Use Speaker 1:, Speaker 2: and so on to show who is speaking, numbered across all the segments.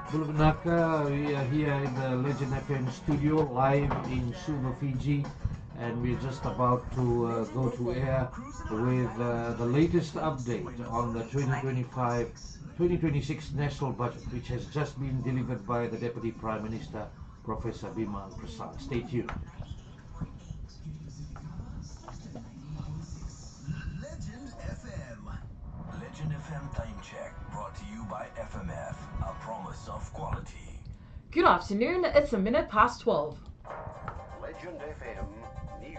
Speaker 1: Bulvinaka, we are here in the Legend FM studio, live in Suva, Fiji, and we're just about to go to air with the latest update on the 2025-2026 national budget, which has just been delivered by the Deputy Prime Minister, Professor Biman Prasad. Stay tuned.
Speaker 2: Legend FM. Legend FM time check brought to you by FMF, a promise of quality.
Speaker 3: Good afternoon, it's a minute past 12.
Speaker 4: Legend FM News.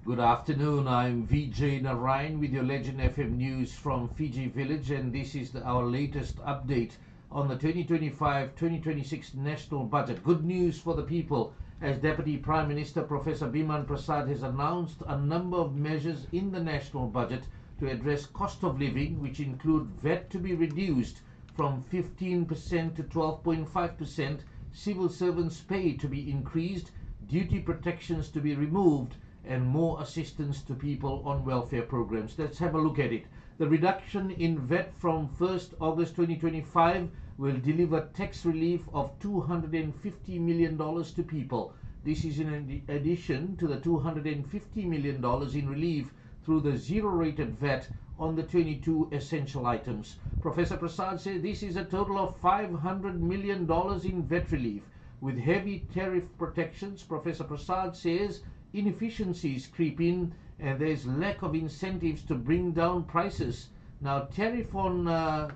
Speaker 1: Good afternoon, I'm Vijay Narayan with your Legend FM news from Fiji Village, and this is our latest update on the 2025-2026 national budget. Good news for the people, as Deputy Prime Minister Professor Biman Prasad has announced a number of measures in the national budget to address cost of living, which include VAT to be reduced from 15% to 12.5%, civil servants' pay to be increased, duty protections to be removed, and more assistance to people on welfare programs. Let's have a look at it. The reduction in VAT from 1st August 2025 will deliver tax relief of $250 million to people. This is in addition to the $250 million in relief through the zero-rated VAT on the 22 essential items. Professor Prasad said this is a total of $500 million in VAT relief. With heavy tariff protections, Professor Prasad says inefficiencies creep in and there's lack of incentives to bring down prices. Now, tariff on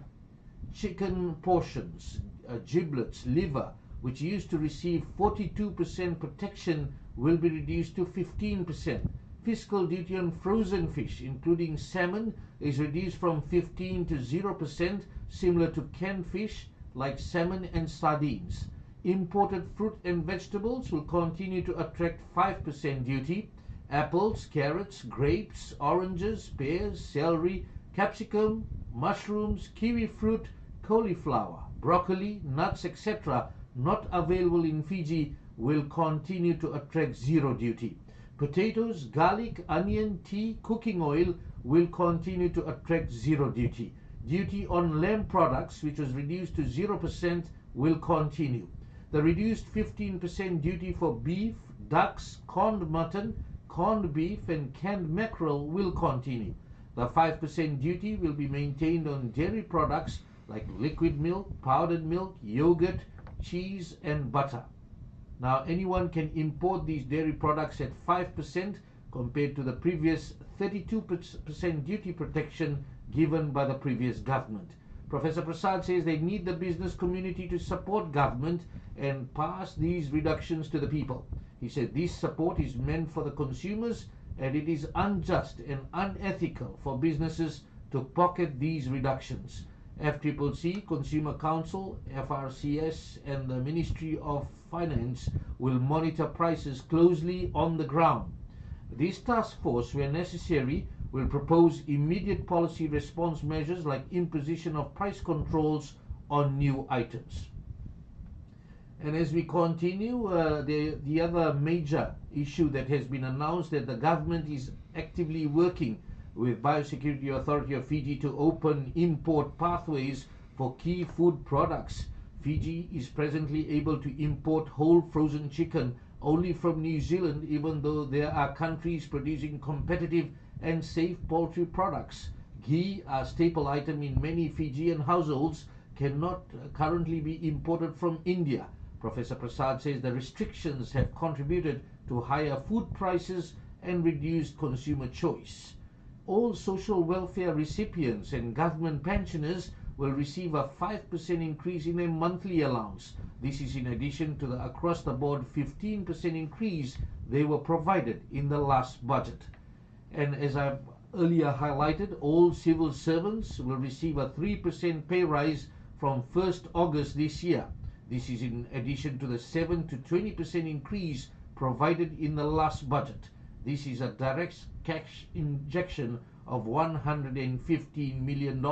Speaker 1: chicken portions, giblets, liver, which used to receive 42% protection, will be reduced to 15%. Fiscal duty on frozen fish, including salmon, is reduced from 15 to 0%, similar to canned fish like salmon and sardines. Imported fruit and vegetables will continue to attract 5% duty. Apples, carrots, grapes, oranges, pears, celery, capsicum, mushrooms, kiwi fruit, cauliflower, broccoli, nuts, etc., not available in Fiji, will continue to attract zero duty. Potatoes, garlic, onion, tea, cooking oil will continue to attract zero duty. Duty on lamb products, which was reduced to 0%, will continue. The reduced 15% duty for beef, ducks, corned mutton, corned beef, and canned mackerel will continue. The 5% duty will be maintained on dairy products like liquid milk, powdered milk, yogurt, cheese, and butter. Now, anyone can import these dairy products at 5% compared to the previous 32% duty protection given by the previous government. Professor Prasad says they need the business community to support government and pass these reductions to the people. He said this support is meant for the consumers and it is unjust and unethical for businesses to pocket these reductions. FCCC, Consumer Council, FRCS, and the Ministry of Finance will monitor prices closely on the ground. This task force, where necessary, will propose immediate policy response measures like imposition of price controls on new items. And as we continue, the other major issue that has been announced, that the government is actively working with Biosecurity Authority of Fiji to open import pathways for key food products. Fiji is presently able to import whole frozen chicken only from New Zealand, even though there are countries producing competitive and safe poultry products. Ghee, a staple item in many Fijian households, cannot currently be imported from India. Professor Prasad says the restrictions have contributed to higher food prices and reduced consumer choice. All social welfare recipients and government pensioners will receive a 5% increase in their monthly allowance. This is in addition to the across-the-board 15% increase they were provided in the last budget. And as I've earlier highlighted, all civil servants will receive a 3% pay rise from 1st August this year. This is in addition to the 7 to 20% increase provided in the last budget. This is a direct cash injection of $115 million,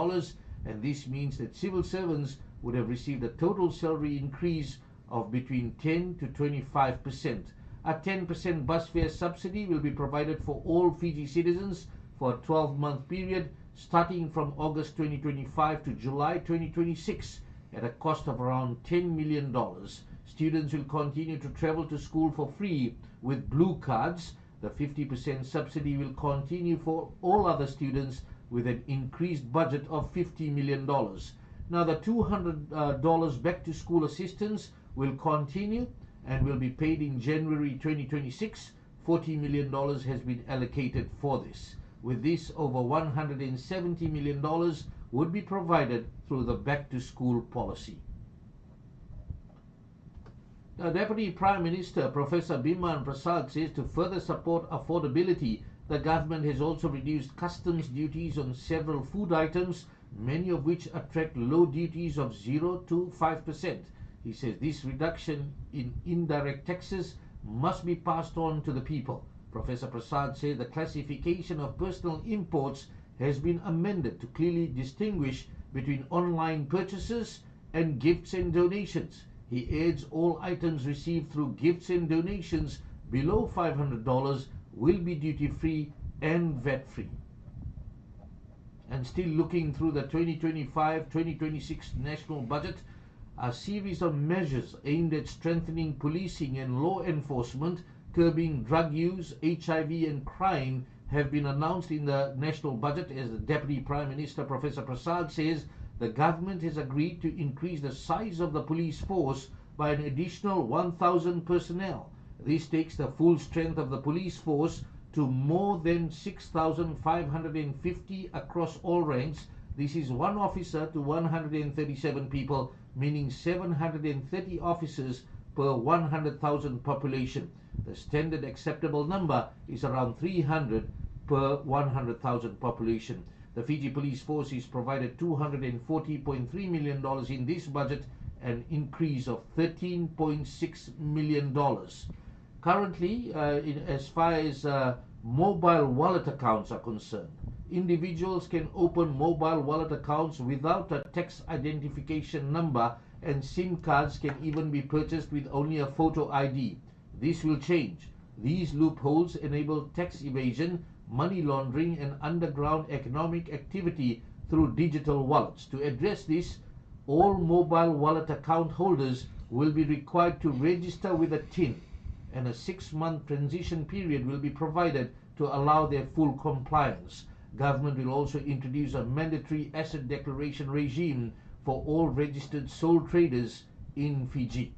Speaker 1: and this means that civil servants would have received a total salary increase of between 10 to 25%. A 10% bus fare subsidy will be provided for all Fiji citizens for a 12-month period starting from August 2025 to July 2026. at a cost of around $10 million. Students will continue to travel to school for free with blue cards. The 50% subsidy will continue for all other students with an increased budget of $50 million. Now the $200 back to school assistance will continue and will be paid in January 2026. $40 million has been allocated for this. With this, over $170 million would be provided through the back to school policy. The Deputy Prime Minister, Professor Biman Prasad, says to further support affordability, the government has also reduced customs duties on several food items, many of which attract low duties of 0 to 5%. He says this reduction in indirect taxes must be passed on to the people. Professor Prasad said the classification of personal imports has been amended to clearly distinguish between online purchases and gifts and donations. He adds all items received through gifts and donations below $500 will be duty-free and VAT-free. And still looking through the 2025-2026 national budget, a series of measures aimed at strengthening policing and law enforcement, curbing drug use, HIV and crime have been announced in the national budget. As the Deputy Prime Minister, Professor Prasad, says, the government has agreed to increase the size of the police force by an additional 1,000 personnel. This takes the full strength of the police force to more than 6,550 across all ranks. This is one officer to 137 people, meaning 730 officers per 100,000 population. The standard acceptable number is around 300 per 100,000 population. The Fiji Police Force is provided $240.3 million in this budget, an increase of $13.6 million. Currently, as far as mobile wallet accounts are concerned, individuals can open mobile wallet accounts without a tax identification number, and SIM cards can even be purchased with only a photo ID. This will change. These loopholes enable tax evasion, money laundering and underground economic activity through digital wallets. To address this, all mobile wallet account holders will be required to register with a TIN, and a 6-month transition period will be provided to allow their full compliance. Government will also introduce a mandatory asset declaration regime for all registered sole traders in Fiji.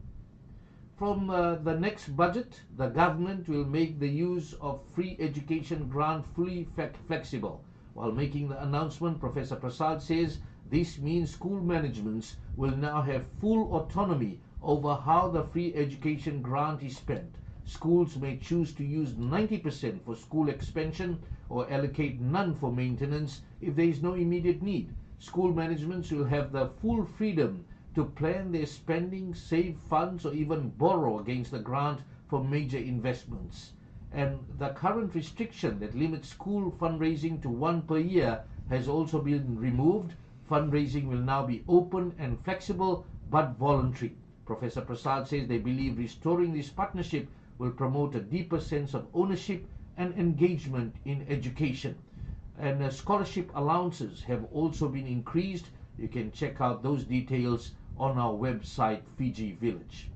Speaker 1: From the next budget, the government will make the use of free education grant fully flexible. While making the announcement, Professor Prasad says this means school managements will now have full autonomy over how the free education grant is spent. Schools may choose to use 90% for school expansion or allocate none for maintenance if there is no immediate need. School managements will have the full freedom to plan their spending, save funds, or even borrow against the grant for major investments. And the current restriction that limits school fundraising to one per year has also been removed. Fundraising will now be open and flexible but voluntary. Professor Prasad says they believe restoring this partnership will promote a deeper sense of ownership and engagement in education. And scholarship allowances have also been increased. You can check out those details on our website, Fiji Village.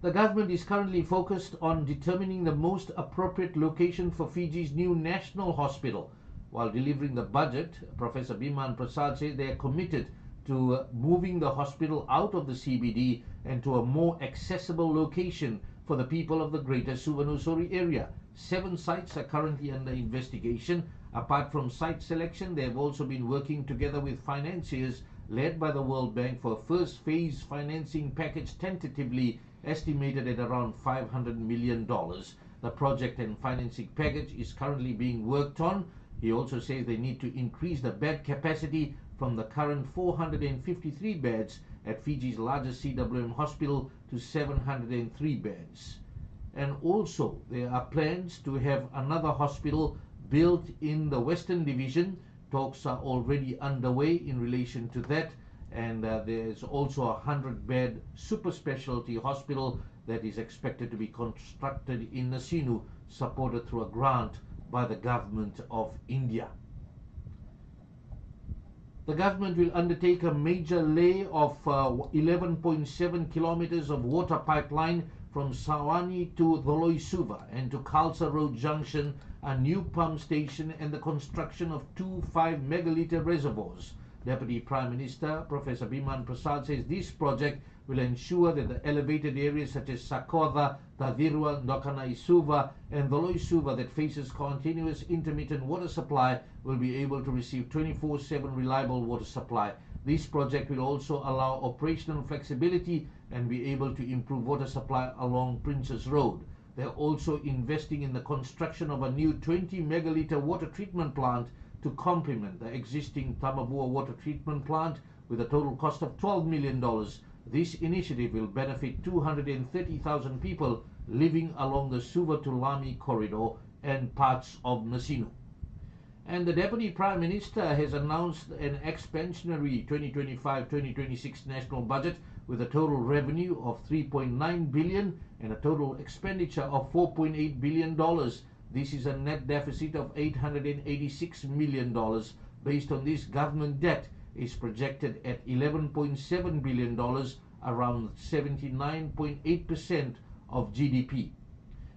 Speaker 1: The government is currently focused on determining the most appropriate location for Fiji's new national hospital. While delivering the budget, Professor Biman Prasad said they are committed to moving the hospital out of the CBD and to a more accessible location for the people of the greater Suvarnabhumi area. 7 sites are currently under investigation. Apart from site selection, they have also been working together with financiers led by the World Bank for a first phase financing package tentatively estimated at around $500 million. The project and financing package is currently being worked on. He also says they need to increase the bed capacity from the current 453 beds at Fiji's largest CWM hospital to 703 beds. And also there are plans to have another hospital built in the Western Division. Talks are already underway in relation to that, and there's also a 100-bed super specialty hospital that is expected to be constructed in Nasinu, supported through a grant by the government of India. The government will undertake a major lay of 11.7 kilometers of water pipeline from Sawani to Doloisuva and to Khalsa Road Junction, a new pump station and the construction of two 5-megaliter reservoirs. Deputy Prime Minister Professor Biman Prasad says this project will ensure that the elevated areas such as Sakoda, Tavirwa, Ndokanaisuva and Doloisuva that faces continuous intermittent water supply will be able to receive 24/7 reliable water supply. This project will also allow operational flexibility and be able to improve water supply along Princess Road. They are also investing in the construction of a new 20-megaliter water treatment plant to complement the existing Tamavua water treatment plant with a total cost of $12 million. This initiative will benefit 230,000 people living along the Suva to Lami corridor and parts of Nasinu. And the Deputy Prime Minister has announced an expansionary 2025-2026 national budget with a total revenue of $3.9 billion and a total expenditure of $4.8 billion. This is a net deficit of $886 million. Based on this, government debt is projected at $11.7 billion, around 79.8% of GDP.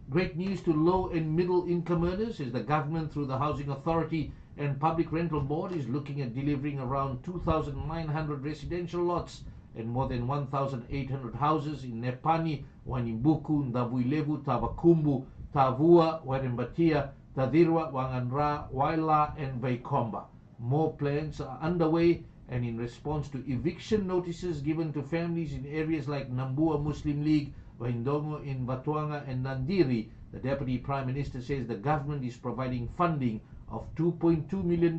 Speaker 1: Great news to low and middle income earners is the government through the Housing Authority and Public Rental Board is looking at delivering around 2,900 residential lots and more than 1,800 houses in Nepani, Wanimbuku, Ndavuilevu, Tavakumbu, Tavua, Warembatia, Tadirwa, Wanganra, Waila and Vaikomba. More plans are underway, and in response to eviction notices given to families in areas like Nambua Muslim League, Waindongo in Batuanga and Nandiri, the Deputy Prime Minister says the government is providing funding of $2.2 million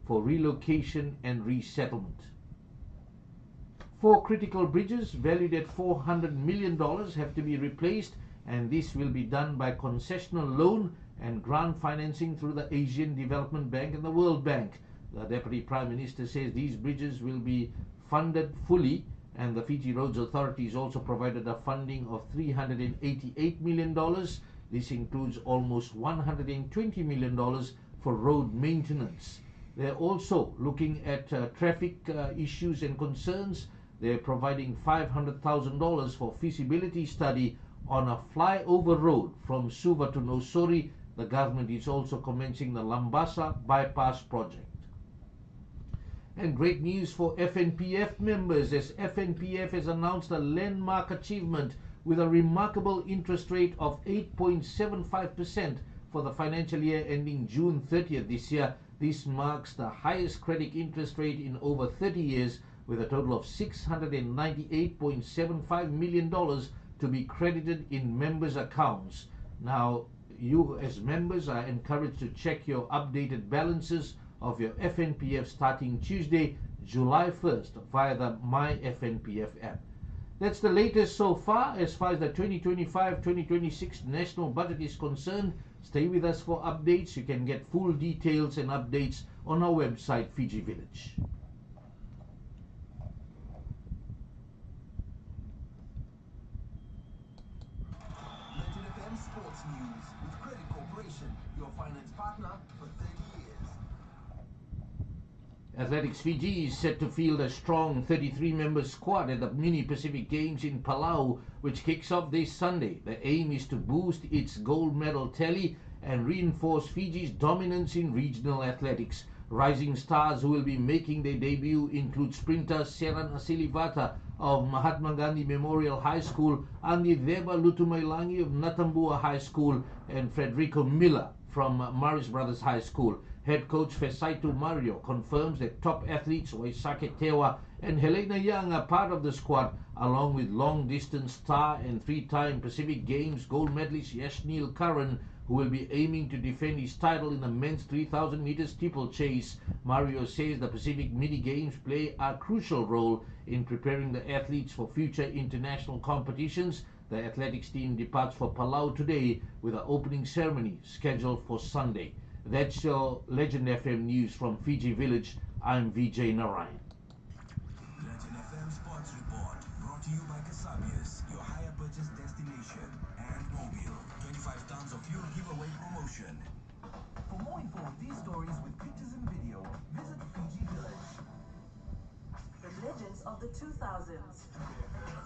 Speaker 1: for relocation and resettlement. 4 critical bridges valued at $400 million have to be replaced, and this will be done by concessional loan and grant financing through the Asian Development Bank and the World Bank. The Deputy Prime Minister says these bridges will be funded fully, and the Fiji Roads Authority has also provided a funding of $388 million. This includes almost $120 million for road maintenance. They're also looking at traffic issues and concerns. They're providing $500,000 for feasibility study on a flyover road from Suva to Nosori. The government is also commencing the Lambasa bypass project. And great news for FNPF members, as FNPF has announced a landmark achievement with a remarkable interest rate of 8.75% for the financial year ending June 30th this year. This marks the highest credit interest rate in over 30 years, with a total of $698.75 million to be credited in members' accounts. Now, you as members are encouraged to check your updated balances of your FNPF starting Tuesday, July 1st via the My FNPF app. That's the latest so far as the 2025-2026 national budget is concerned. Stay with us for updates. You can get full details and updates on our website, Fiji Village.
Speaker 2: Legend FM Sports News with Credit Corporation, your finance partner for 30 years.
Speaker 1: Athletics Fiji is set to field a strong 33-member squad at the Mini Pacific Games in Palau, which kicks off this Sunday. The aim is to boost its gold medal tally and reinforce Fiji's dominance in regional athletics. Rising stars who will be making their debut include sprinter Seran Asilivata of Mahatma Gandhi Memorial High School, Andi Deba Lutumailangi of Natambua High School, and Frederico Miller from Maris Brothers High School. Head coach Fesaitu Mario confirms that top athletes Waisake Tewa and Helena Young are part of the squad, along with long-distance star and 3-time Pacific Games gold medalist Yashneel Curran, who will be aiming to defend his title in the men's 3,000 meters steeplechase. Mario says the Pacific Mini Games play a crucial role in preparing the athletes for future international competitions. The athletics team departs for Palau today with an opening ceremony scheduled for Sunday. That's your Legend FM news from Fiji Village. I'm Vijay Narayan.
Speaker 2: Legend FM Sports Report brought to you by Kasabias, your hire purchase destination, and Mobile, 25 tons of fuel giveaway promotion. For more info on these stories with pictures and video, visit Fiji Village.
Speaker 5: of the 2000s.